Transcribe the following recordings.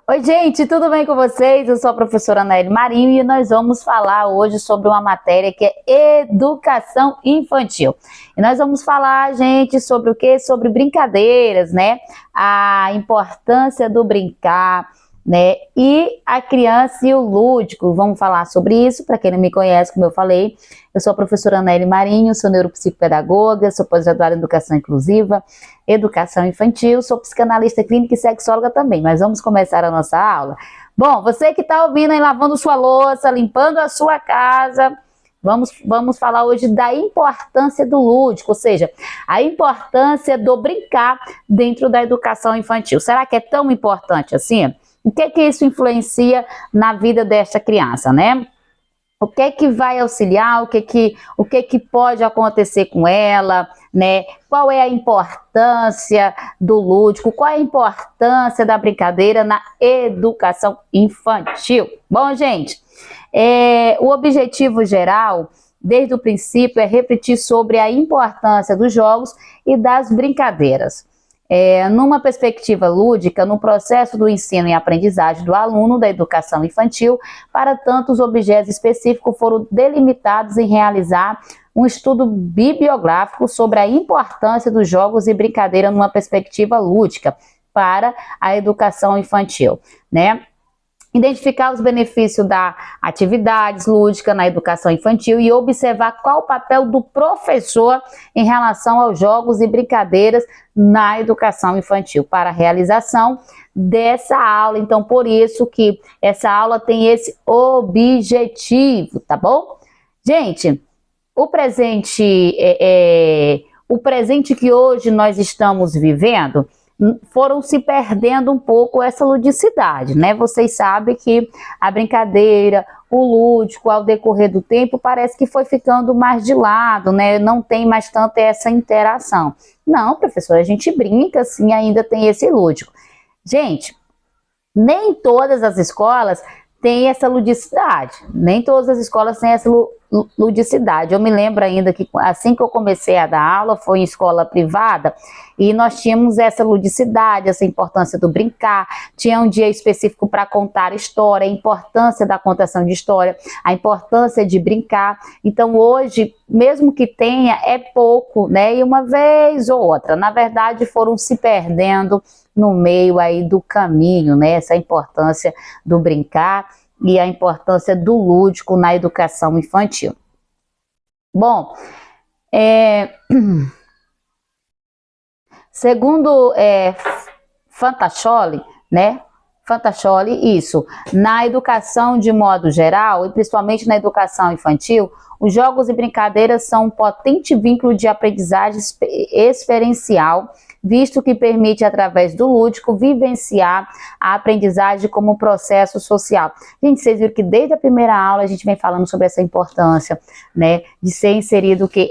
Oi, gente, tudo bem com vocês? Eu sou a professora Anaele Marinho e nós vamos falar hoje sobre uma matéria que é educação infantil. E nós vamos falar, gente, sobre o quê? Sobre brincadeiras, né? A importância do brincar, né? E a criança e o lúdico. Vamos falar sobre isso. Para quem não me conhece, como eu falei, eu sou a professora Anaele Marinho, sou neuropsicopedagoga, sou pós-graduada em educação inclusiva, educação infantil, sou psicanalista clínica e sexóloga também, mas vamos começar a nossa aula. Bom, você que está ouvindo aí, lavando sua louça, limpando a sua casa, vamos falar hoje da importância do lúdico, ou seja, a importância do brincar dentro da educação infantil. Será que é tão importante assim? O que isso influencia na vida desta criança, né? O que vai auxiliar, o que pode acontecer com ela, né? Qual é a importância do lúdico, qual é a importância da brincadeira na educação infantil? Bom, gente, o objetivo geral, desde o princípio, é refletir sobre a importância dos jogos e das brincadeiras. Numa perspectiva lúdica, no processo do ensino e aprendizagem do aluno da educação infantil, para tanto os objetos específicos foram delimitados em realizar um estudo bibliográfico sobre a importância dos jogos e brincadeira numa perspectiva lúdica para a educação infantil, né? Identificar os benefícios da atividades lúdica na educação infantil e observar qual o papel do professor em relação aos jogos e brincadeiras na educação infantil para a realização dessa aula. Então, por isso que essa aula tem esse objetivo, tá bom? Gente, o presente que hoje nós estamos vivendo, foram se perdendo um pouco essa ludicidade, né? Vocês sabem que a brincadeira, o lúdico, ao decorrer do tempo, parece que foi ficando mais de lado, né? Não tem mais tanta essa interação. Não, professor, a gente brinca, sim, ainda tem esse lúdico. Gente, nem todas as escolas têm essa ludicidade, nem todas as escolas têm essa ludicidade. Eu me lembro ainda que assim que eu comecei a dar aula, foi em escola privada, e nós tínhamos essa ludicidade, essa importância do brincar, tinha um dia específico para contar história, a importância da contação de história, a importância de brincar. Então hoje, mesmo que tenha, é pouco, né? E uma vez ou outra, na verdade foram se perdendo no meio aí do caminho, né? Essa importância do brincar e a importância do lúdico na educação infantil. Bom, segundo Fantascholi, né? Fantascholi, isso, na educação de modo geral, e principalmente na educação infantil, os jogos e brincadeiras são um potente vínculo de aprendizagem experiencial, visto que permite, através do lúdico, vivenciar a aprendizagem como processo social. Gente, vocês viram que desde a primeira aula a gente vem falando sobre essa importância, né, de ser inserido que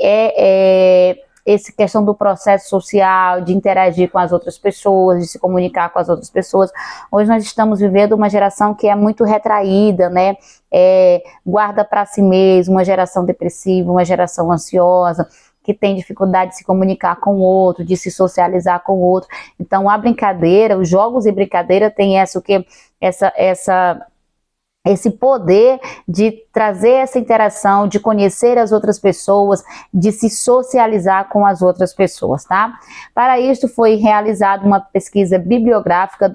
essa questão do processo social, de interagir com as outras pessoas, de se comunicar com as outras pessoas. Hoje nós estamos vivendo uma geração que é muito retraída, né? Guarda para si mesma, uma geração depressiva, uma geração ansiosa, que tem dificuldade de se comunicar com o outro, de se socializar com o outro. Então a brincadeira, os jogos e brincadeira têm esse poder de trazer essa interação, de conhecer as outras pessoas, de se socializar com as outras pessoas, tá? Para isso foi realizada uma pesquisa bibliográfica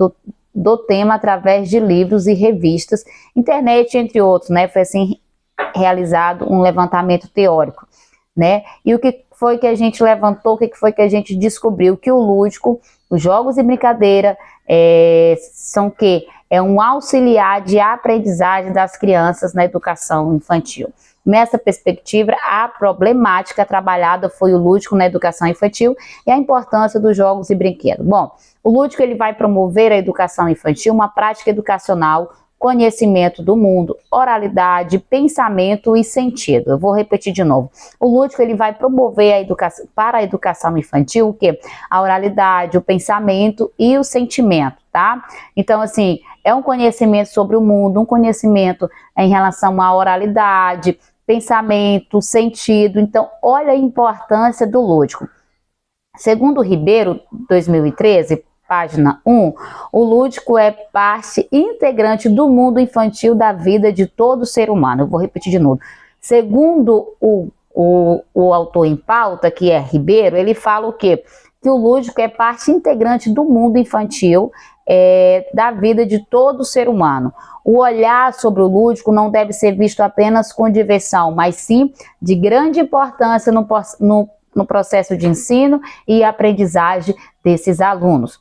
do tema através de livros e revistas, internet, entre outros, né? Foi assim realizado um levantamento teórico, né? E o que foi que a gente levantou, o que foi que a gente descobriu? Que o lúdico, os jogos e brincadeira são o quê? É um auxiliar de aprendizagem das crianças na educação infantil. Nessa perspectiva, a problemática trabalhada foi o lúdico na educação infantil e a importância dos jogos e brinquedos. Bom, o lúdico ele vai promover a educação infantil, uma prática educacional, conhecimento do mundo, oralidade, pensamento e sentido. Eu vou repetir de novo. O lúdico ele vai promover a educação, para a educação infantil o quê? A oralidade, o pensamento e o sentimento, tá? Então, assim, é um conhecimento sobre o mundo, um conhecimento em relação à oralidade, pensamento, sentido. Então, olha a importância do lúdico. Segundo Ribeiro, 2013, página 1, o lúdico é parte integrante do mundo infantil da vida de todo ser humano. Eu vou repetir de novo. Segundo o autor em pauta, que é Ribeiro, ele fala o quê? Que o lúdico é parte integrante do mundo infantil da vida de todo ser humano. O olhar sobre o lúdico não deve ser visto apenas com diversão, mas sim de grande importância no processo de ensino e aprendizagem desses alunos.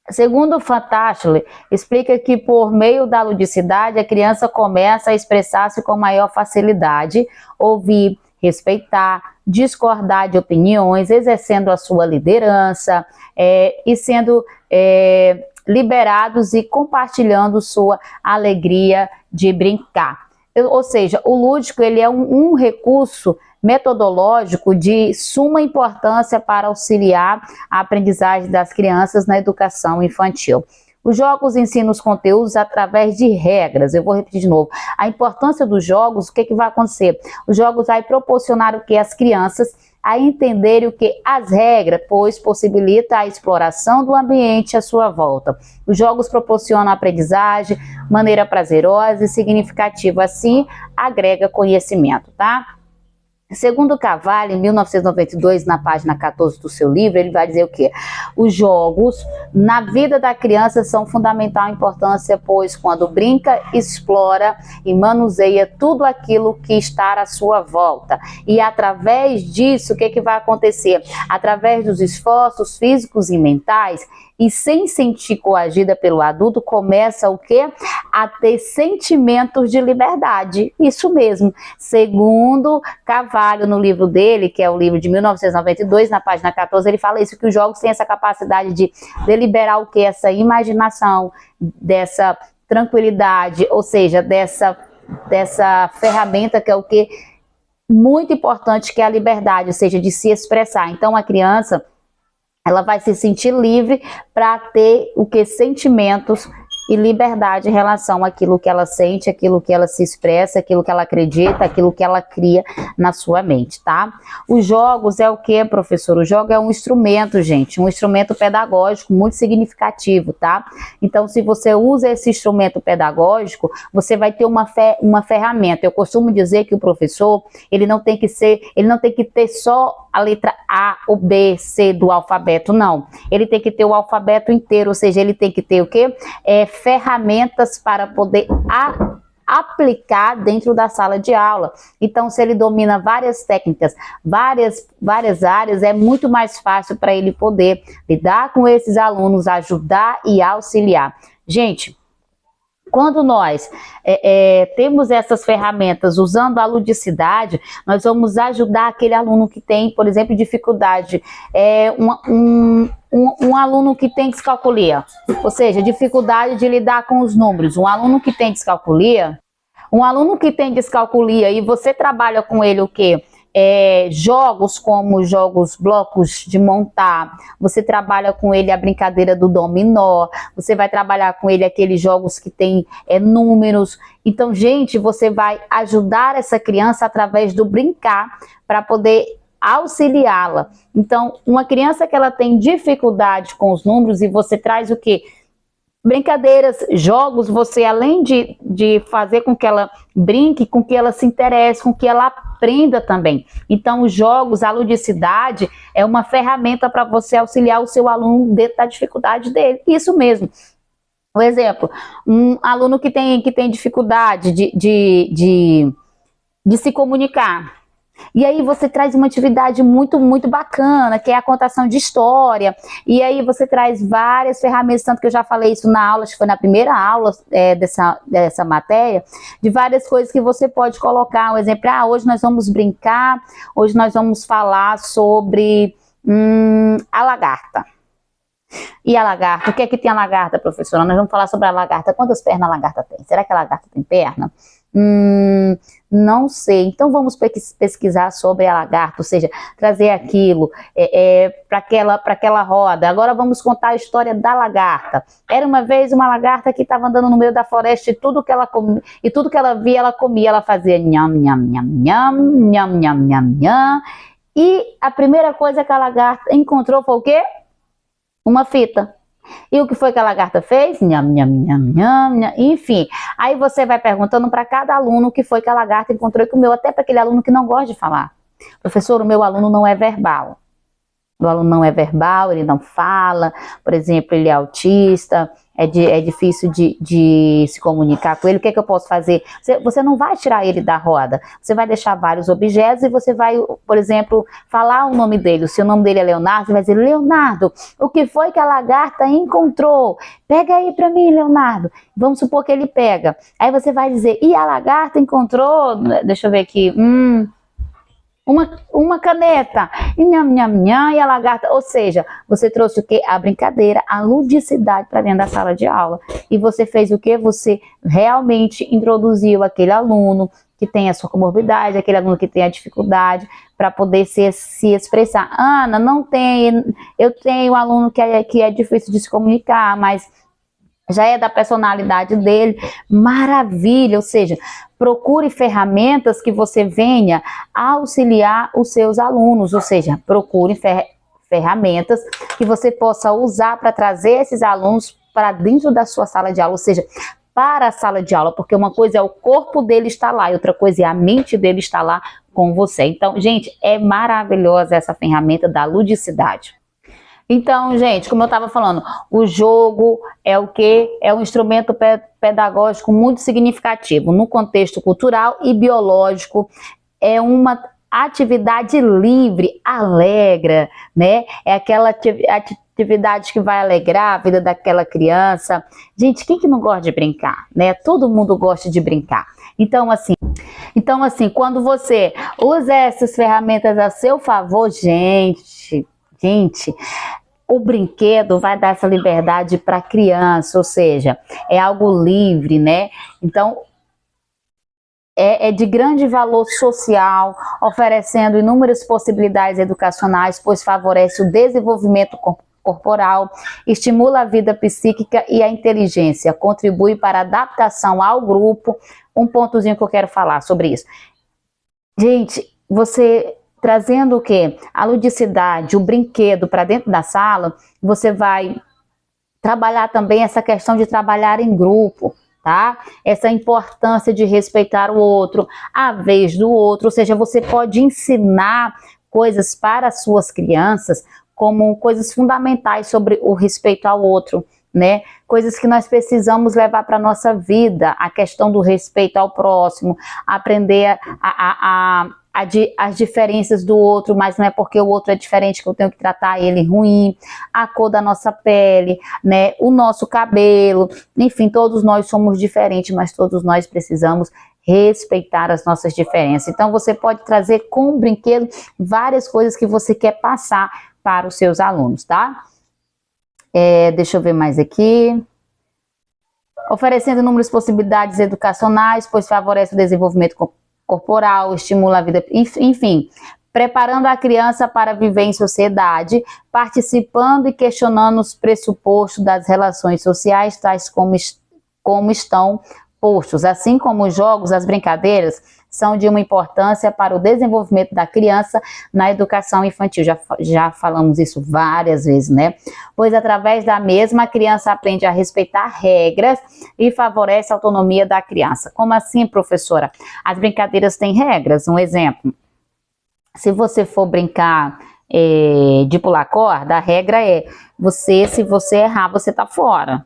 Segundo o Fantástico, explica que por meio da ludicidade a criança começa a expressar-se com maior facilidade, ouvir, respeitar, discordar de opiniões, exercendo a sua liderança e sendo liberados e compartilhando sua alegria de brincar. Ou seja, o lúdico ele é um recurso metodológico de suma importância para auxiliar a aprendizagem das crianças na educação infantil. Os jogos ensinam os conteúdos através de regras. Eu vou repetir de novo. A importância dos jogos, o que vai acontecer? Os jogos vão proporcionar o que as crianças a entenderem o que as regras, pois possibilita a exploração do ambiente à sua volta. Os jogos proporcionam aprendizagem, maneira prazerosa e significativa, assim agrega conhecimento, tá? Segundo Carvalho, em 1992, na página 14 do seu livro, ele vai dizer o quê? Os jogos na vida da criança são de fundamental importância, pois quando brinca, explora e manuseia tudo aquilo que está à sua volta. E através disso, o que vai acontecer? Através dos esforços físicos e mentais, e sem sentir coagida pelo adulto, começa o quê? A ter sentimentos de liberdade. Isso mesmo. Segundo Carvalho, no livro dele, que é o livro de 1992, na página 14, ele fala isso, que os jogos têm essa capacidade de deliberar o quê? Essa imaginação, dessa tranquilidade, ou seja, dessa ferramenta que é o quê? Muito importante, que é a liberdade, ou seja, de se expressar. Então, a criança ela vai se sentir livre para ter o que? Sentimentos e liberdade em relação àquilo que ela sente, aquilo que ela se expressa, aquilo que ela acredita, aquilo que ela cria na sua mente, tá? Os jogos é o que, professor? O jogo é um instrumento, gente, um instrumento pedagógico muito significativo, tá? Então, se você usa esse instrumento pedagógico, você vai ter uma ferramenta. Eu costumo dizer que o professor, ele não tem que ter só a letra A ou B, C do alfabeto, não. Ele tem que ter o alfabeto inteiro, ou seja, ele tem que ter o quê? Ferramentas para poder aplicar dentro da sala de aula. Então, se ele domina várias técnicas, várias áreas, é muito mais fácil para ele poder lidar com esses alunos, ajudar e auxiliar. Gente, quando nós temos essas ferramentas usando a ludicidade, nós vamos ajudar aquele aluno que tem, por exemplo, dificuldade, um aluno que tem descalculia, ou seja, dificuldade de lidar com os números. Um aluno que tem descalculia e você trabalha com ele o quê? Jogos como blocos de montar, você trabalha com ele a brincadeira do dominó, você vai trabalhar com ele aqueles jogos que tem números. Então, gente, você vai ajudar essa criança através do brincar para poder auxiliá-la. Então, uma criança que ela tem dificuldade com os números e você traz o quê? Brincadeiras, jogos, você além de fazer com que ela brinque, com que ela se interesse, com que ela aprenda também. Então, os jogos, a ludicidade é uma ferramenta para você auxiliar o seu aluno dentro da dificuldade dele. Isso mesmo. Por exemplo, um aluno que tem dificuldade de se comunicar. E aí você traz uma atividade muito bacana, que é a contação de história. E aí você traz várias ferramentas, tanto que eu já falei isso na aula, acho que foi na primeira aula dessa matéria, de várias coisas que você pode colocar. Um exemplo, hoje nós vamos brincar, hoje nós vamos falar sobre a lagarta. E a lagarta? O que é que tem a lagarta, professora? Nós vamos falar sobre a lagarta. Quantas pernas a lagarta tem? Será que a lagarta tem perna? Não sei. Então vamos pesquisar sobre a lagarta, ou seja, trazer aquilo para aquela roda. Agora vamos contar a história da lagarta. Era uma vez uma lagarta que estava andando no meio da floresta e tudo que ela comia, e tudo que ela via, ela comia. Ela fazia nham, nham, nham, nham, nham, nham, nham, nham. E a primeira coisa que a lagarta encontrou foi o quê? uma fita. E o que foi que a lagarta fez? Nham, nham, nham, nham, nham. Enfim, aí você vai perguntando para cada aluno o que foi que a lagarta encontrou e comeu, até para aquele aluno que não gosta de falar. Professor, o meu aluno não é verbal. O aluno não é verbal, ele não fala, por exemplo, ele é autista, é difícil de se comunicar com ele. O que é que eu posso fazer? Você não vai tirar ele da roda, você vai deixar vários objetos e você vai, por exemplo, falar o nome dele. Se o nome dele é Leonardo, você vai dizer: Leonardo, o que foi que a lagarta encontrou? Pega aí para mim, Leonardo. Vamos supor que ele pega. Aí você vai dizer: e a lagarta encontrou, deixa eu ver aqui, uma caneta, e nham, nham, nham, e a lagarta. Ou seja, você trouxe o que? A brincadeira, a ludicidade para dentro da sala de aula. E você fez o que? Você realmente introduziu aquele aluno que tem a sua comorbidade, aquele aluno que tem a dificuldade, para poder se expressar. Ana, não tem, eu tenho um aluno que é difícil de se comunicar, mas já é da personalidade dele, maravilha. Ou seja, procure ferramentas que você venha auxiliar os seus alunos, ou seja, procure ferramentas que você possa usar para trazer esses alunos para dentro da sua sala de aula, ou seja, para a sala de aula, porque uma coisa é o corpo dele estar lá e outra coisa é a mente dele estar lá com você. Então, gente, é maravilhosa essa ferramenta da ludicidade. Então, gente, como eu estava falando, o jogo é o quê? É um instrumento pedagógico muito significativo no contexto cultural e biológico. É uma atividade livre, alegra, né? É aquela atividade que vai alegrar a vida daquela criança. Gente, quem que não gosta de brincar, né? Todo mundo gosta de brincar. Então, assim, quando você usa essas ferramentas a seu favor, gente, o brinquedo vai dar essa liberdade para a criança, ou seja, é algo livre, né? Então, é de grande valor social, oferecendo inúmeras possibilidades educacionais, pois favorece o desenvolvimento corporal, estimula a vida psíquica e a inteligência, contribui para a adaptação ao grupo. Um pontozinho que eu quero falar sobre isso. Gente, você trazendo o quê? A ludicidade, o brinquedo para dentro da sala, você vai trabalhar também essa questão de trabalhar em grupo, tá? Essa importância de respeitar o outro, a vez do outro, ou seja, você pode ensinar coisas para as suas crianças como coisas fundamentais sobre o respeito ao outro, né? Coisas que nós precisamos levar para a nossa vida, a questão do respeito ao próximo, aprender as diferenças do outro, mas não é porque o outro é diferente que eu tenho que tratar ele ruim, a cor da nossa pele, né, o nosso cabelo, enfim, todos nós somos diferentes, mas todos nós precisamos respeitar as nossas diferenças. Então você pode trazer com o brinquedo várias coisas que você quer passar para os seus alunos, tá? Deixa eu ver mais aqui. Oferecendo inúmeras possibilidades educacionais, pois favorece o desenvolvimento corporal, estimula a vida, enfim, preparando a criança para viver em sociedade, participando e questionando os pressupostos das relações sociais, tais como estão postos. Assim como os jogos, as brincadeiras são de uma importância para o desenvolvimento da criança na educação infantil. Já falamos isso várias vezes, né? Pois através da mesma a criança aprende a respeitar regras e favorece a autonomia da criança. Como assim, professora? As brincadeiras têm regras. Um exemplo, se você for brincar de pular corda, a regra é, se você errar, você tá fora.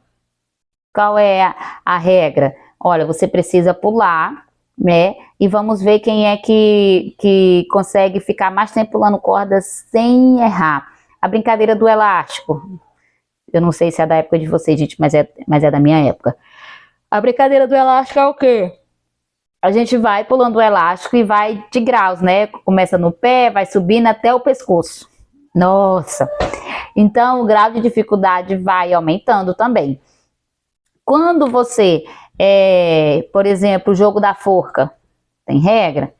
Qual é a regra? Olha, você precisa pular, né? E vamos ver quem é que consegue ficar mais tempo pulando cordas sem errar. A brincadeira do elástico. Eu não sei se é da época de vocês, gente, mas é da minha época. A brincadeira do elástico é o quê? A gente vai pulando o elástico e vai de graus, né? Começa no pé, vai subindo até o pescoço. Nossa! Então, o grau de dificuldade vai aumentando também. Quando você, por exemplo, o jogo da forca, tem regra?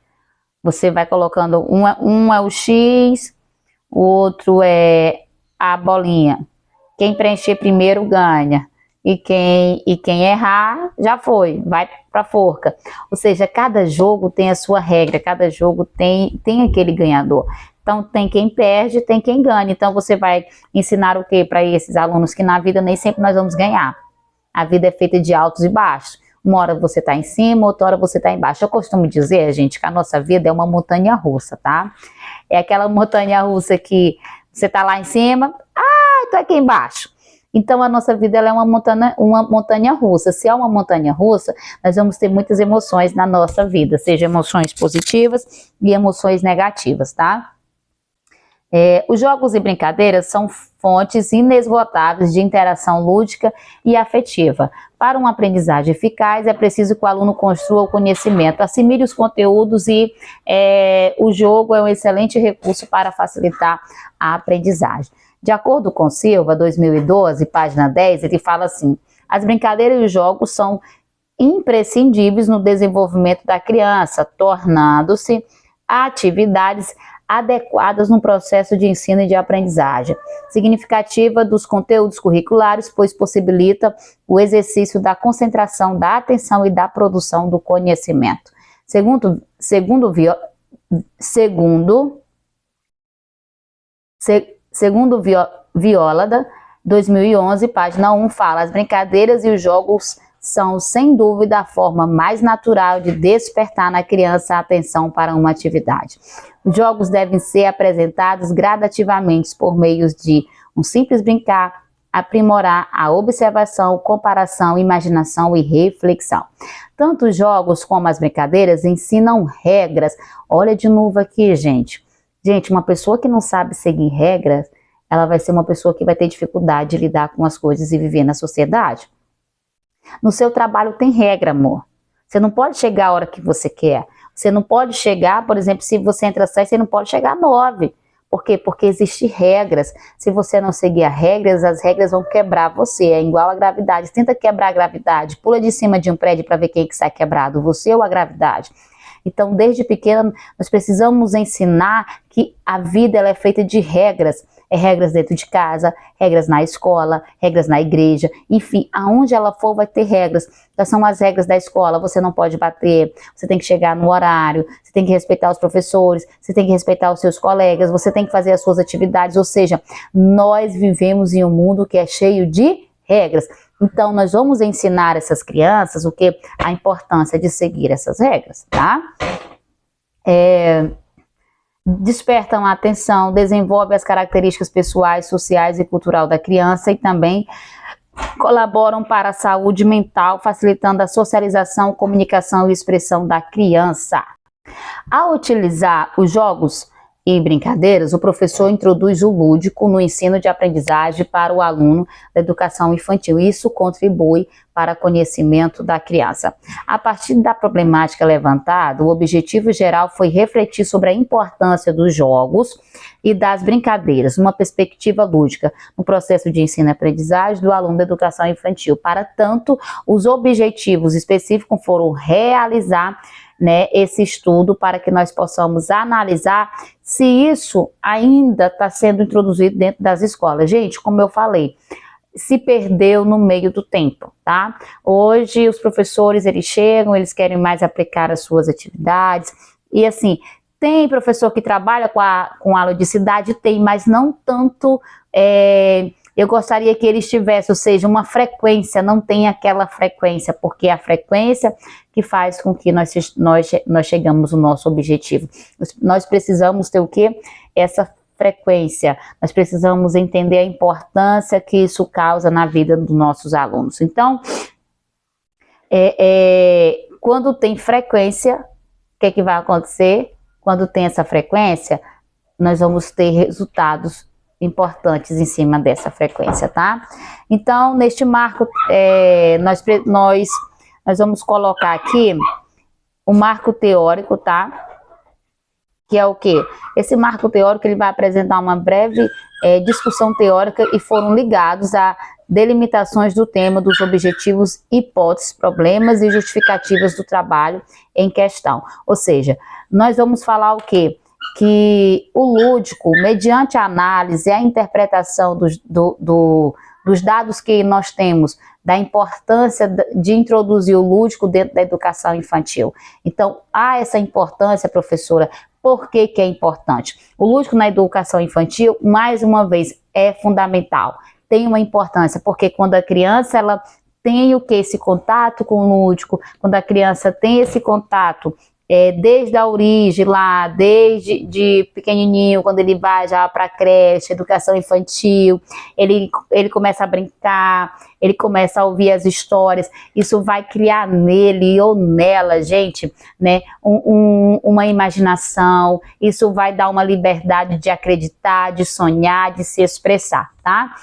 Você vai colocando, um é o X, o outro é a bolinha. Quem preencher primeiro ganha. E quem errar, já foi, vai para a forca. Ou seja, cada jogo tem a sua regra, cada jogo tem aquele ganhador. Então, tem quem perde, tem quem ganha. Então, você vai ensinar o que para esses alunos? Que na vida nem sempre nós vamos ganhar. A vida é feita de altos e baixos. Uma hora você está em cima, outra hora você está embaixo. Eu costumo dizer, gente, que a nossa vida é uma montanha-russa, tá? É aquela montanha-russa que você está lá em cima, tô aqui embaixo. Então, a nossa vida ela é uma montanha-russa. Se é uma montanha-russa, nós vamos ter muitas emoções na nossa vida, seja emoções positivas e emoções negativas, tá? Os jogos e brincadeiras são fontes inesgotáveis de interação lúdica e afetiva. Para uma aprendizagem eficaz, é preciso que o aluno construa o conhecimento, assimile os conteúdos e o jogo é um excelente recurso para facilitar a aprendizagem. De acordo com Silva, 2012, página 10, ele fala assim: as brincadeiras e os jogos são imprescindíveis no desenvolvimento da criança, tornando-se atividades adequadas no processo de ensino e de aprendizagem, significativa dos conteúdos curriculares, pois possibilita o exercício da concentração, da atenção e da produção do conhecimento. Segundo Viola, 2011, página 1, fala: as brincadeiras e os jogos são, sem dúvida, a forma mais natural de despertar na criança a atenção para uma atividade. Os jogos devem ser apresentados gradativamente por meio de um simples brincar, aprimorar a observação, comparação, imaginação e reflexão. Tanto os jogos como as brincadeiras ensinam regras. Olha de novo aqui, gente. Gente, uma pessoa que não sabe seguir regras, ela vai ser uma pessoa que vai ter dificuldade de lidar com as coisas e viver na sociedade. No seu trabalho tem regra, amor. Você não pode chegar a hora que você quer. Você não pode chegar, por exemplo, se você entra às 7, você não pode chegar às 9. Por quê? Porque existem regras. Se você não seguir as regras vão quebrar você. É igual a gravidade. Tenta quebrar a gravidade. Pula de cima de um prédio para ver quem que sai quebrado, você ou a gravidade. Então, desde pequeno, nós precisamos ensinar que a vida ela é feita de regras. Regras dentro de casa, regras na escola, regras na igreja, enfim, aonde ela for vai ter regras. Essas são as regras da escola: você não pode bater, você tem que chegar no horário, você tem que respeitar os professores, você tem que respeitar os seus colegas, você tem que fazer as suas atividades, ou seja, nós vivemos em um mundo que é cheio de regras. Então, nós vamos ensinar essas crianças o que? A importância de seguir essas regras, tá? Despertam a atenção, desenvolvem as características pessoais, sociais e cultural da criança e também colaboram para a saúde mental, facilitando a socialização, comunicação e expressão da criança. Ao utilizar os jogos e brincadeiras, o professor introduz o lúdico no ensino de aprendizagem para o aluno da educação infantil. Isso contribui para o conhecimento da criança. A partir da problemática levantada, o objetivo geral foi refletir sobre a importância dos jogos e das brincadeiras, uma perspectiva lúdica, no processo de ensino e aprendizagem do aluno da educação infantil. Para tanto, os objetivos específicos foram realizar esse estudo para que nós possamos analisar se isso ainda está sendo introduzido dentro das escolas. Gente, como eu falei, se perdeu no meio do tempo, tá? Hoje os professores, eles chegam, eles querem mais aplicar as suas atividades e assim, tem professor que trabalha com aula de cidade, tem, mas não tanto. Eu gostaria que eles tivessem, ou seja, uma frequência, não tem aquela frequência, porque é a frequência que faz com que nós chegamos no nosso objetivo. Nós precisamos ter o quê? Essa frequência. Nós precisamos entender a importância que isso causa na vida dos nossos alunos. Então, quando tem frequência, o que vai acontecer? Quando tem essa frequência, nós vamos ter resultados importantes em cima dessa frequência, tá? Então, neste marco, nós vamos colocar aqui o marco teórico, tá? Que é o quê? Esse marco teórico, ele vai apresentar uma breve discussão teórica e foram ligados a delimitações do tema, dos objetivos, hipóteses, problemas e justificativas do trabalho em questão. Ou seja, nós vamos falar o quê? Que o lúdico, mediante a análise e a interpretação dos dados que nós temos, da importância de introduzir o lúdico dentro da educação infantil. Então, há essa importância, professora, Por que que é importante? O lúdico na educação infantil, mais uma vez, é fundamental. Tem uma importância, porque quando a criança ela tem o que? Esse contato com o lúdico, quando a criança tem esse contato desde a origem lá, desde de pequenininho, quando ele vai já para a creche, educação infantil, ele começa a brincar, ele começa a ouvir as histórias, isso vai criar nele ou nela, gente, né, uma imaginação, isso vai dar uma liberdade de acreditar, de sonhar, de se expressar, tá?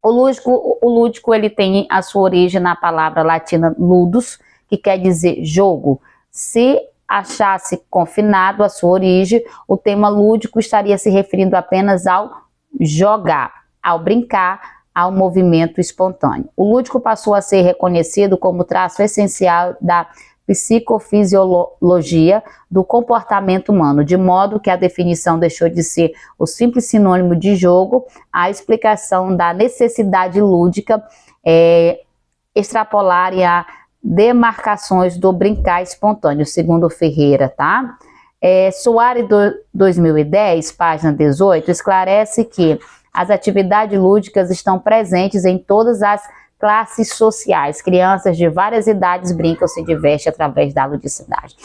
O lúdico ele tem a sua origem na palavra latina ludus, que quer dizer jogo. Se achasse confinado a sua origem, o tema lúdico estaria se referindo apenas ao jogar, ao brincar, ao movimento espontâneo. O lúdico passou a ser reconhecido como traço essencial da psicofisiologia do comportamento humano, de modo que a definição deixou de ser o simples sinônimo de jogo, a explicação da necessidade lúdica extrapolar e a demarcações do brincar espontâneo, segundo Ferreira, tá? Soares 2010, página 18, esclarece que as atividades lúdicas estão presentes em todas as classes sociais. Crianças de várias idades brincam, se divertem através da ludicidade.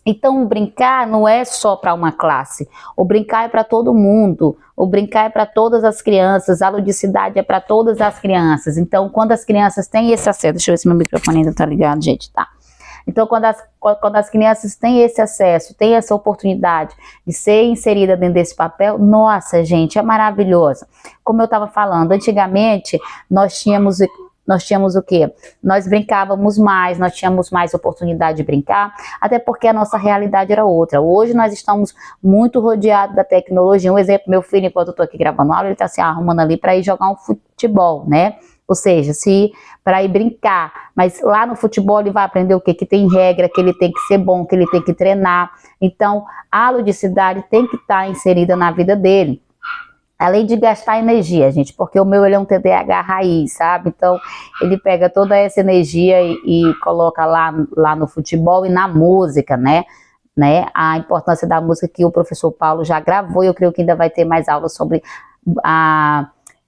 Então, o brincar não é só para uma classe, o brincar é para todo mundo, o brincar é para todas as crianças, a ludicidade é para todas as crianças. Então, quando as crianças têm esse acesso, deixa eu ver se meu microfone ainda tá ligado, gente, tá? Então, quando as crianças têm esse acesso, têm essa oportunidade de ser inserida dentro desse papel, nossa, gente, é maravilhoso. Como eu estava falando, antigamente nós tínhamos o quê? Nós brincávamos mais, nós tínhamos mais oportunidade de brincar, até porque a nossa realidade era outra. Hoje nós estamos muito rodeados da tecnologia. Um exemplo, meu filho, enquanto eu estou aqui gravando aula, ele está se arrumando ali para ir jogar um futebol, né? Ou seja, para ir brincar, mas lá no futebol ele vai aprender o quê? Que tem regra, que ele tem que ser bom, que ele tem que treinar. Então, a ludicidade tem que estar inserida na vida dele. Além de gastar energia, gente, porque o meu ele é um TDAH raiz, sabe? Então, ele pega toda essa energia e coloca lá no futebol e na música, né? A importância da música que o professor Paulo já gravou, e eu creio que ainda vai ter mais aulas sobre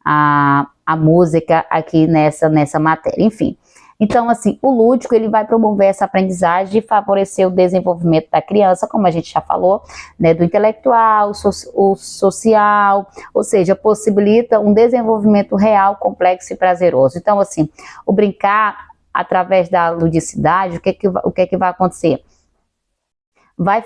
a música aqui nessa matéria, enfim. Então, assim, o lúdico, ele vai promover essa aprendizagem e favorecer o desenvolvimento da criança, como a gente já falou, né, do intelectual, o social, ou seja, possibilita um desenvolvimento real, complexo e prazeroso. Então, assim, o brincar através da ludicidade, o que que vai acontecer? Vai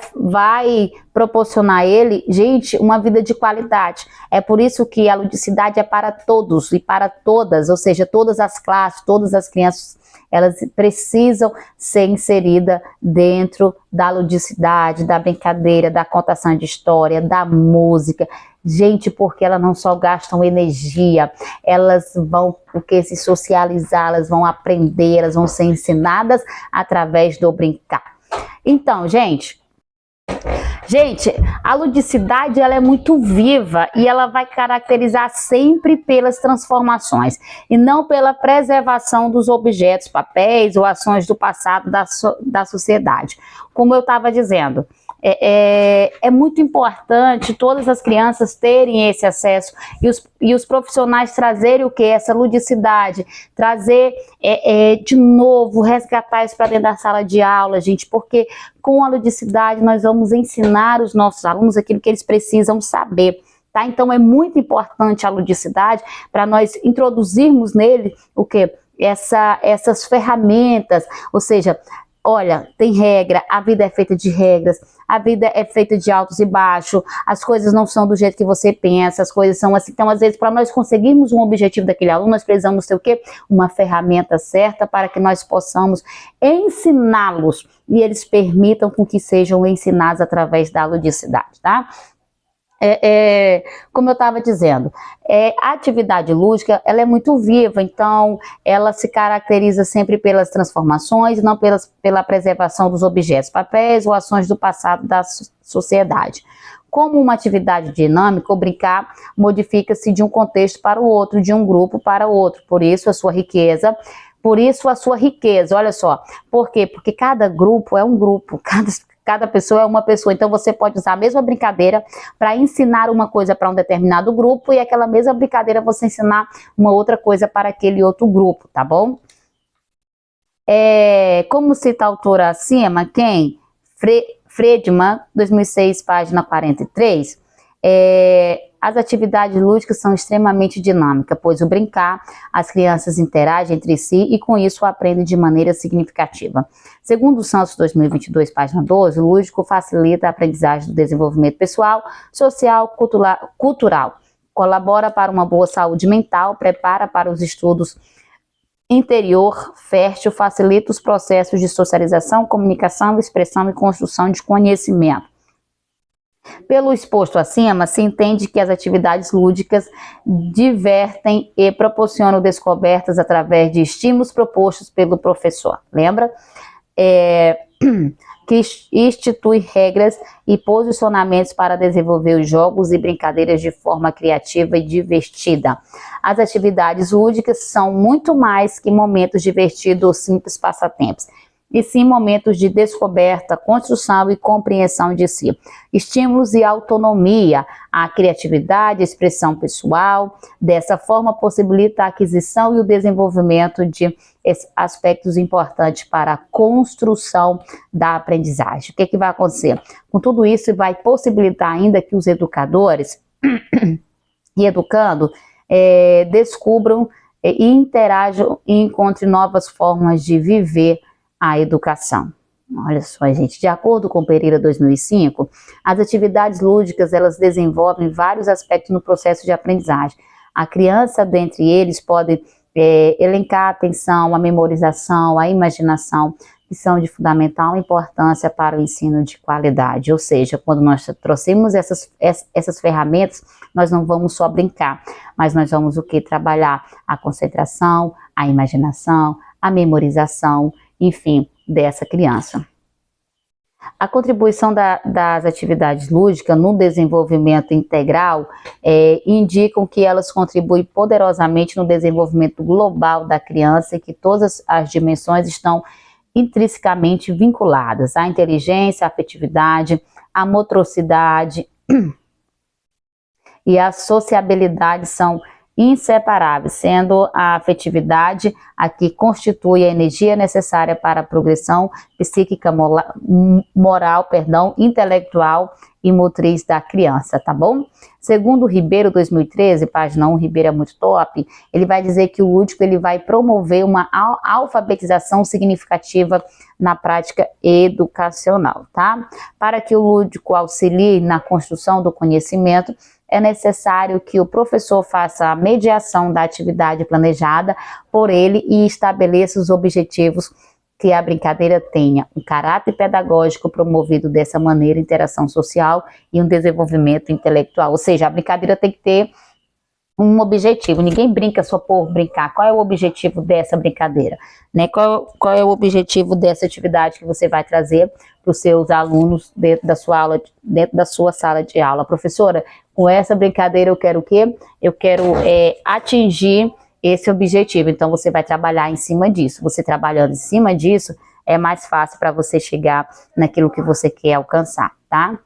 proporcionar a ele, gente, uma vida de qualidade. É por isso que a ludicidade é para todos e para todas, ou seja, todas as classes, todas as crianças, elas precisam ser inseridas dentro da ludicidade, da brincadeira, da contação de história, da música. Gente, porque elas não só gastam energia, elas vão se socializar, elas vão aprender, elas vão ser ensinadas através do brincar. Então, gente, a ludicidade ela é muito viva e ela vai caracterizar sempre pelas transformações e não pela preservação dos objetos, papéis ou ações do passado da sociedade. Como eu estava dizendo, é muito importante todas as crianças terem esse acesso e os profissionais trazerem o que? Essa ludicidade, trazer de novo, resgatar isso para dentro da sala de aula, gente, porque com a ludicidade nós vamos ensinar os nossos alunos aquilo que eles precisam saber. Tá? Então é muito importante a ludicidade para nós introduzirmos nele o que? Essas ferramentas, ou seja, olha, tem regra, a vida é feita de regras, a vida é feita de altos e baixos, as coisas não são do jeito que você pensa, as coisas são assim. Então, às vezes, para nós conseguirmos um objetivo daquele aluno, nós precisamos ter o quê? Uma ferramenta certa para que nós possamos ensiná-los e eles permitam com que sejam ensinados através da ludicidade, tá? Como eu estava dizendo, a atividade lúdica ela é muito viva, então ela se caracteriza sempre pelas transformações e não pela preservação dos objetos, papéis ou ações do passado da sociedade. Como uma atividade dinâmica, o brincar modifica-se de um contexto para o outro, de um grupo para o outro, por isso a sua riqueza. Olha só, por quê? Porque cada grupo é um grupo, Cada pessoa é uma pessoa, então você pode usar a mesma brincadeira para ensinar uma coisa para um determinado grupo e aquela mesma brincadeira você ensinar uma outra coisa para aquele outro grupo, tá bom? Como cita a autora acima, quem? Friedman, 2006, página 43, as atividades lúdicas são extremamente dinâmicas, pois o brincar, as crianças interagem entre si e com isso aprendem de maneira significativa. Segundo o Santos 2022, página 12, o lúdico facilita a aprendizagem do desenvolvimento pessoal, social, cultural, colabora para uma boa saúde mental, prepara para os estudos interior fértil, facilita os processos de socialização, comunicação, expressão e construção de conhecimento. Pelo exposto acima, se entende que as atividades lúdicas divertem e proporcionam descobertas através de estímulos propostos pelo professor. Lembra? Que institui regras e posicionamentos para desenvolver os jogos e brincadeiras de forma criativa e divertida. As atividades lúdicas são muito mais que momentos divertidos ou simples passatempos, e sim momentos de descoberta, construção e compreensão de si. Estímulos e autonomia, a criatividade, a expressão pessoal. Dessa forma, possibilita a aquisição e o desenvolvimento de aspectos importantes para a construção da aprendizagem. O que vai acontecer? Com tudo isso, vai possibilitar ainda que os educadores e educando descubram e interajam e encontrem novas formas de viver a educação. Olha só, gente, de acordo com Pereira 2005, as atividades lúdicas, elas desenvolvem vários aspectos no processo de aprendizagem. A criança, dentre eles, pode elencar a atenção, a memorização, a imaginação, que são de fundamental importância para o ensino de qualidade. Ou seja, quando nós trouxemos essas ferramentas, nós não vamos só brincar, mas nós vamos o quê? Trabalhar a concentração, a imaginação, a memorização, enfim, dessa criança. A contribuição das atividades lúdicas no desenvolvimento integral indicam que elas contribuem poderosamente no desenvolvimento global da criança e que todas as dimensões estão intrinsecamente vinculadas. A inteligência, a afetividade, a motricidade e a sociabilidade são inseparáveis, sendo a afetividade a que constitui a energia necessária para a progressão psíquica, moral, intelectual e motriz da criança, tá bom? Segundo Ribeiro, 2013, página 1, Ribeiro é muito top, ele vai dizer que o lúdico ele vai promover uma alfabetização significativa na prática educacional, tá? Para que o lúdico auxilie na construção do conhecimento, é necessário que o professor faça a mediação da atividade planejada por ele e estabeleça os objetivos que a brincadeira tenha um caráter pedagógico promovido dessa maneira, interação social e um desenvolvimento intelectual. Ou seja, a brincadeira tem que ter um objetivo. Ninguém brinca só por brincar. Qual é o objetivo dessa brincadeira? Né? Qual é o objetivo dessa atividade que você vai trazer para os seus alunos dentro da sua aula, dentro da sua sala de aula? Professora, com essa brincadeira eu quero o quê? Eu quero atingir esse objetivo. Então você vai trabalhar em cima disso. Você trabalhando em cima disso é mais fácil para você chegar naquilo que você quer alcançar, tá?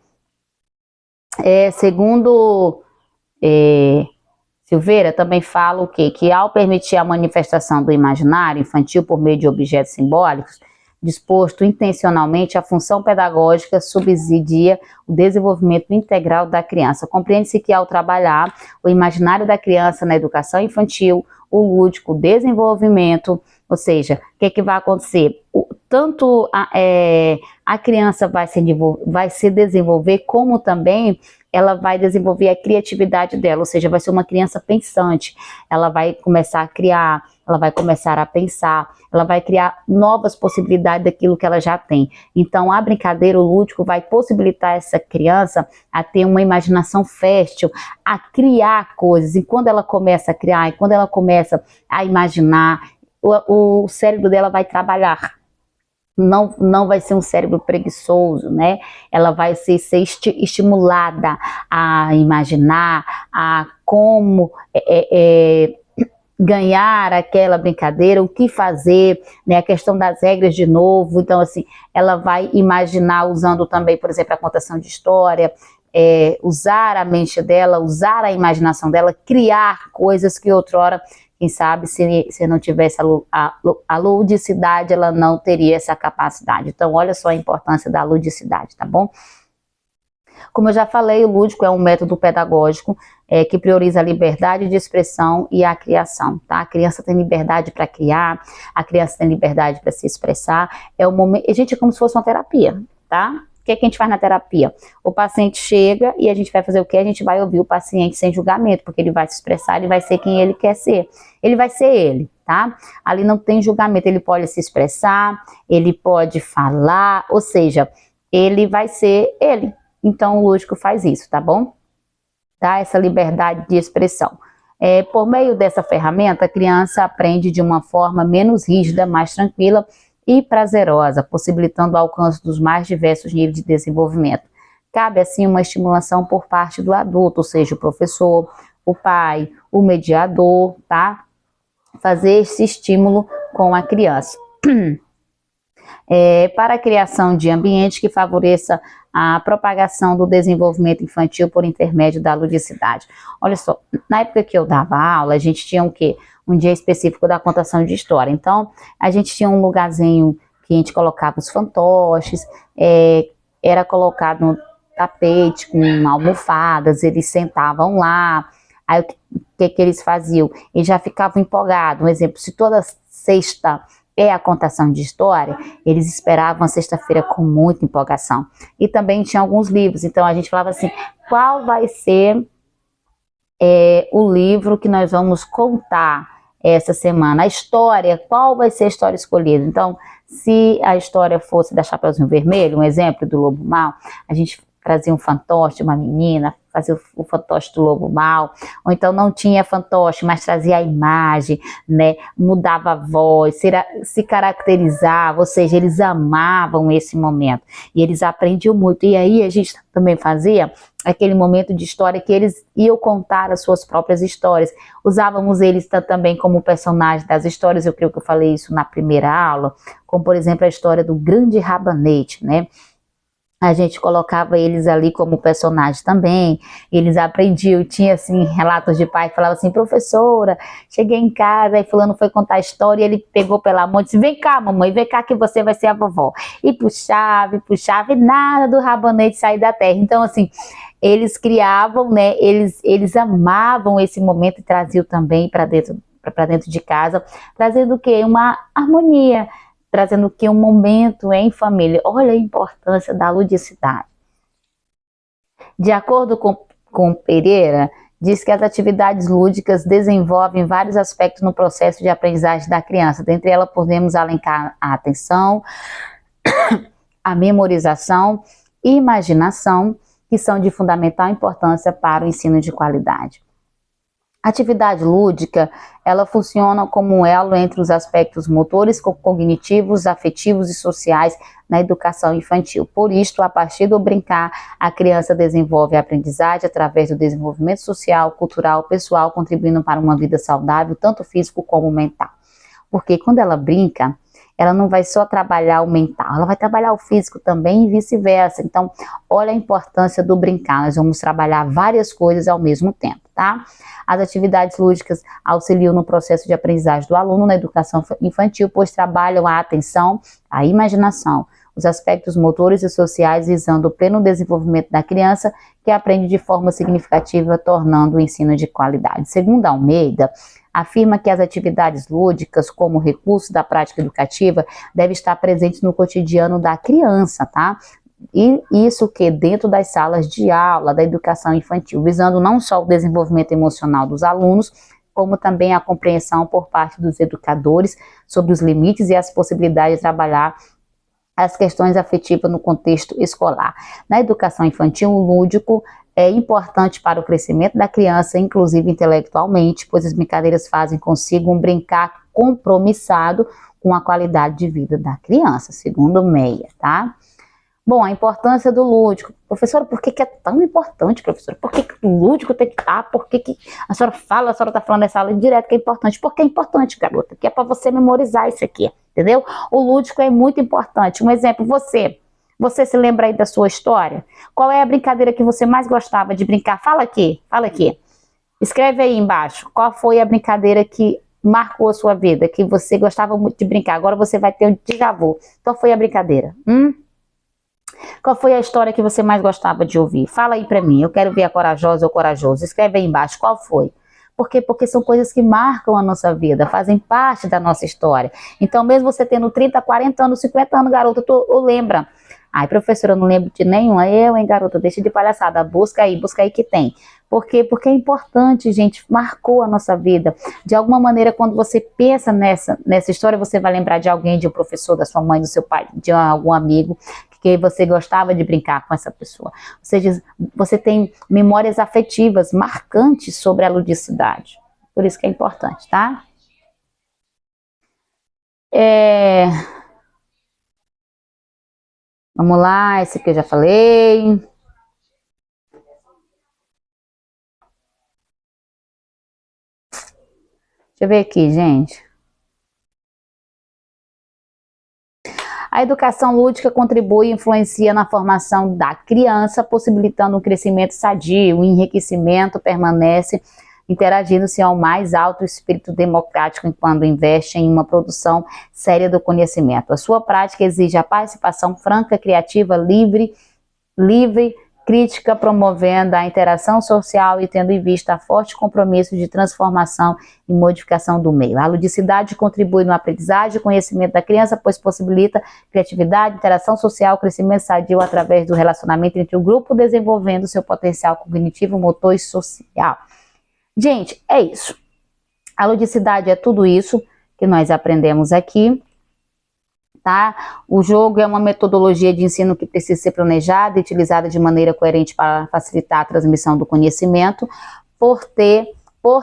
Segundo Silveira, também fala o quê? Que ao permitir a manifestação do imaginário infantil por meio de objetos simbólicos, disposto intencionalmente, a função pedagógica subsidia o desenvolvimento integral da criança. Compreende-se que ao trabalhar o imaginário da criança na educação infantil, o lúdico, o desenvolvimento, ou seja, o que vai acontecer? Tanto a criança vai se desenvolver, como também ela vai desenvolver a criatividade dela, ou seja, vai ser uma criança pensante, ela vai começar a criar, ela vai começar a pensar, ela vai criar novas possibilidades daquilo que ela já tem. Então, a brincadeira, o lúdico, vai possibilitar essa criança a ter uma imaginação fértil, a criar coisas, e quando ela começa a criar, e quando ela começa a imaginar, o cérebro dela vai trabalhar. Não vai ser um cérebro preguiçoso, né? Ela vai ser estimulada a imaginar, a como ganhar aquela brincadeira, o que fazer, né, a questão das regras de novo. Então, assim, ela vai imaginar usando também, por exemplo, a contação de história, usar a mente dela, usar a imaginação dela, criar coisas que outrora, quem sabe, se não tivesse a ludicidade, ela não teria essa capacidade. Então, olha só a importância da ludicidade, tá bom? Como eu já falei, o lúdico é um método pedagógico que prioriza a liberdade de expressão e a criação, tá? A criança tem liberdade para criar, a criança tem liberdade para se expressar. É o momento, gente, é como se fosse uma terapia, tá? O que é que a gente faz na terapia? O paciente chega e a gente vai fazer o quê? A gente vai ouvir o paciente sem julgamento, porque ele vai se expressar, ele vai ser quem ele quer ser. Ele vai ser ele, tá? Ali não tem julgamento, ele pode se expressar, ele pode falar, ou seja, ele vai ser ele. Então, o lúdico faz isso, tá bom? Dá essa liberdade de expressão. Por meio dessa ferramenta, a criança aprende de uma forma menos rígida, mais tranquila e prazerosa, possibilitando o alcance dos mais diversos níveis de desenvolvimento. Cabe, assim, uma estimulação por parte do adulto, ou seja, o professor, o pai, o mediador, tá? Fazer esse estímulo com a criança. Para a criação de ambiente que favoreça a propagação do desenvolvimento infantil por intermédio da ludicidade. Olha só, na época que eu dava aula, a gente tinha o quê? Um dia específico da contação de história. Então, a gente tinha um lugarzinho que a gente colocava os fantoches, era colocado no tapete com almofadas, eles sentavam lá. Aí, o que eles faziam? Eles já ficavam empolgados. Um exemplo, se toda sexta a contação de história, eles esperavam a sexta-feira com muita empolgação. E também tinha alguns livros, então a gente falava assim, qual vai ser o livro que nós vamos contar essa semana? A história, qual vai ser a história escolhida? Então, se a história fosse da Chapeuzinho Vermelho, um exemplo do Lobo Mau, a gente trazia um fantoche de uma menina, fazia o fantoche do Lobo Mau, ou então não tinha fantoche, mas trazia a imagem, né, mudava a voz, se caracterizava, ou seja, eles amavam esse momento, e eles aprendiam muito, e aí a gente também fazia aquele momento de história que eles iam contar as suas próprias histórias, usávamos eles também como personagens das histórias, eu creio que eu falei isso na primeira aula, como por exemplo a história do grande rabanete, né, a gente colocava eles ali como personagem também, eles aprendiam, tinha assim relatos de pai que falava assim, professora, cheguei em casa, aí fulano foi contar a história, e ele pegou pela mão e disse, vem cá mamãe, vem cá que você vai ser a vovó, e puxava, e nada do rabanete sair da terra. Então assim, eles criavam, né, eles amavam esse momento e traziam também para dentro de casa, trazendo o quê? Uma harmonia, trazendo que um momento em família. Olha a importância da ludicidade. De acordo com Pereira, diz que as atividades lúdicas desenvolvem vários aspectos no processo de aprendizagem da criança. Dentre elas, podemos alencar a atenção, a memorização e imaginação, que são de fundamental importância para o ensino de qualidade. A atividade lúdica, ela funciona como um elo entre os aspectos motores, cognitivos, afetivos e sociais na educação infantil. Por isto, a partir do brincar, a criança desenvolve a aprendizagem através do desenvolvimento social, cultural, pessoal, contribuindo para uma vida saudável, tanto físico como mental. Porque quando ela brinca, ela não vai só trabalhar o mental, ela vai trabalhar o físico também e vice-versa. Então, olha a importância do brincar, nós vamos trabalhar várias coisas ao mesmo tempo, tá? As atividades lúdicas auxiliam no processo de aprendizagem do aluno na educação infantil, pois trabalham a atenção, a imaginação, os aspectos motores e sociais, visando o pleno desenvolvimento da criança, que aprende de forma significativa, tornando o ensino de qualidade. Segundo Almeida, afirma que as atividades lúdicas, como recurso da prática educativa, devem estar presentes no cotidiano da criança, tá? E isso que dentro das salas de aula da educação infantil, visando não só o desenvolvimento emocional dos alunos, como também a compreensão por parte dos educadores sobre os limites e as possibilidades de trabalhar as questões afetivas no contexto escolar. Na educação infantil, o lúdico é importante para o crescimento da criança, inclusive intelectualmente, pois as brincadeiras fazem consigo um brincar compromissado com a qualidade de vida da criança, segundo Meia, tá? Bom, a importância do lúdico. Professora, por que é tão importante, professora? Por que o lúdico tem que estar? Por que a senhora está falando dessa aula direto que é importante? Porque é importante, garota, que é para você memorizar isso aqui, entendeu? O lúdico é muito importante. Um exemplo, você se lembra aí da sua história? Qual é a brincadeira que você mais gostava de brincar? Fala aqui, fala aqui. Escreve aí embaixo. Qual foi a brincadeira que marcou a sua vida, que você gostava muito de brincar? Agora você vai ter um déjà vu. Qual foi a brincadeira? Qual foi a história que você mais gostava de ouvir? Fala aí pra mim, eu quero ver a corajosa ou corajoso. Escreve aí embaixo, qual foi? Por quê? Porque são coisas que marcam a nossa vida, fazem parte da nossa história. Então, mesmo você tendo 30, 40 anos, 50 anos, garota, tu lembra. Ai, professora, eu não lembro de nenhuma. Garota, deixa de palhaçada, busca aí que tem. Por quê? Porque é importante, gente, marcou a nossa vida. De alguma maneira, quando você pensa nessa história, você vai lembrar de alguém, de um professor, da sua mãe, do seu pai, de algum amigo, que você gostava de brincar com essa pessoa. Ou seja, você tem memórias afetivas marcantes sobre a ludicidade. Por isso que é importante, tá? Vamos lá, esse aqui eu já falei. Deixa eu ver aqui, gente. A educação lúdica contribui e influencia na formação da criança, possibilitando um crescimento sadio, o enriquecimento permanece interagindo-se ao mais alto espírito democrático enquanto investe em uma produção séria do conhecimento. A sua prática exige a participação franca, criativa, livre, crítica, promovendo a interação social e tendo em vista forte compromisso de transformação e modificação do meio. A ludicidade contribui no aprendizagem e conhecimento da criança, pois possibilita criatividade, interação social, crescimento sadio através do relacionamento entre o grupo, desenvolvendo seu potencial cognitivo, motor e social. Gente, é isso. A ludicidade é tudo isso que nós aprendemos aqui. Tá? O jogo é uma metodologia de ensino que precisa ser planejada e utilizada de maneira coerente para facilitar a transmissão do conhecimento, por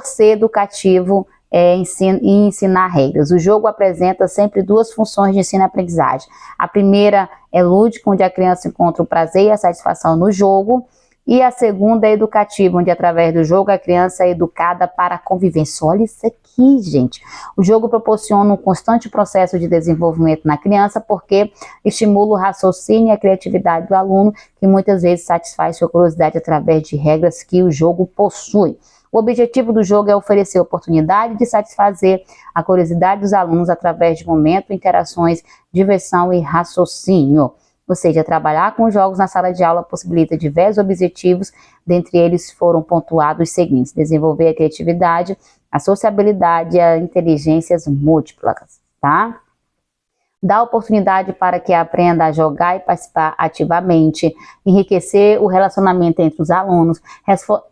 ser educativo e ensinar regras. O jogo apresenta sempre duas funções de ensino e aprendizagem. A primeira é lúdica, onde a criança encontra o prazer e a satisfação no jogo, e a segunda é educativa, onde através do jogo a criança é educada para a convivência. Olha isso aqui, gente. O jogo proporciona um constante processo de desenvolvimento na criança, porque estimula o raciocínio e a criatividade do aluno, que muitas vezes satisfaz sua curiosidade através de regras que o jogo possui. O objetivo do jogo é oferecer oportunidade de satisfazer a curiosidade dos alunos através de momentos, interações, diversão e raciocínio. Ou seja, trabalhar com jogos na sala de aula possibilita diversos objetivos, dentre eles foram pontuados os seguintes: desenvolver a criatividade, a sociabilidade e as inteligências múltiplas, tá? Dá oportunidade para que aprenda a jogar e participar ativamente, enriquecer o relacionamento entre os alunos,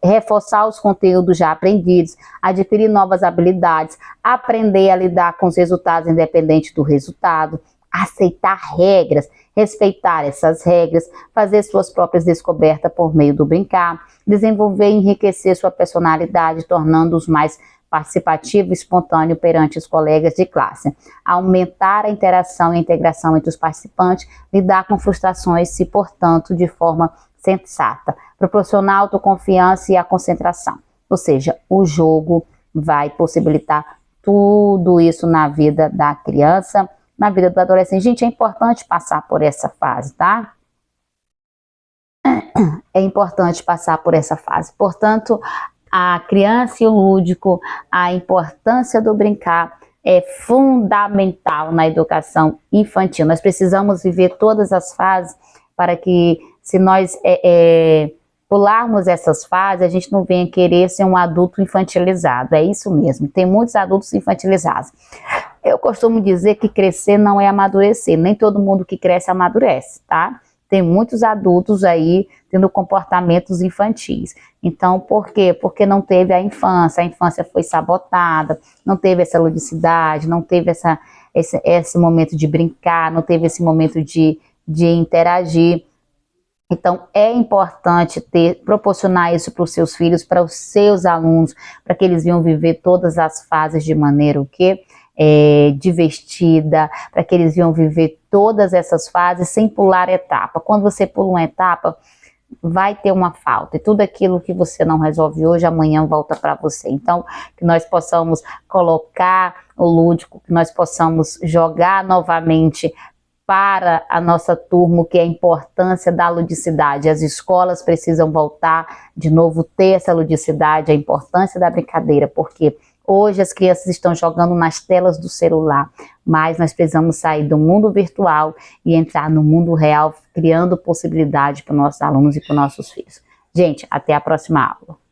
reforçar os conteúdos já aprendidos, adquirir novas habilidades, aprender a lidar com os resultados independente do resultado, aceitar regras, respeitar essas regras, fazer suas próprias descobertas por meio do brincar, desenvolver e enriquecer sua personalidade, tornando-os mais participativo e espontâneo perante os colegas de classe, aumentar a interação e a integração entre os participantes, lidar com frustrações, se portanto de forma sensata, proporcionar autoconfiança e a concentração. Ou seja, o jogo vai possibilitar tudo isso na vida da criança, na vida do adolescente. Gente, é importante passar por essa fase, tá? É importante passar por essa fase. Portanto, a criança e o lúdico, a importância do brincar é fundamental na educação infantil. Nós precisamos viver todas as fases para que, se nós pularmos essas fases, a gente não venha querer ser um adulto infantilizado. É isso mesmo, tem muitos adultos infantilizados. Eu costumo dizer que crescer não é amadurecer, nem todo mundo que cresce amadurece, tá? Tem muitos adultos aí tendo comportamentos infantis. Então, por quê? Porque não teve a infância foi sabotada, não teve essa ludicidade, não teve esse momento de brincar, não teve esse momento de interagir. Então, é importante proporcionar isso para os seus filhos, para os seus alunos, para que eles venham viver todas as fases de maneira o quê? divertida, para que eles venham viver todas essas fases sem pular etapa. Quando você pula uma etapa, vai ter uma falta, e tudo aquilo que você não resolve hoje, amanhã volta para você. Então, que nós possamos colocar o lúdico, que nós possamos jogar novamente para a nossa turma, que é a importância da ludicidade. As escolas precisam voltar de novo, ter essa ludicidade, a importância da brincadeira, porque hoje as crianças estão jogando nas telas do celular, mas nós precisamos sair do mundo virtual e entrar no mundo real, criando possibilidade para os nossos alunos e para os nossos filhos. Gente, até a próxima aula.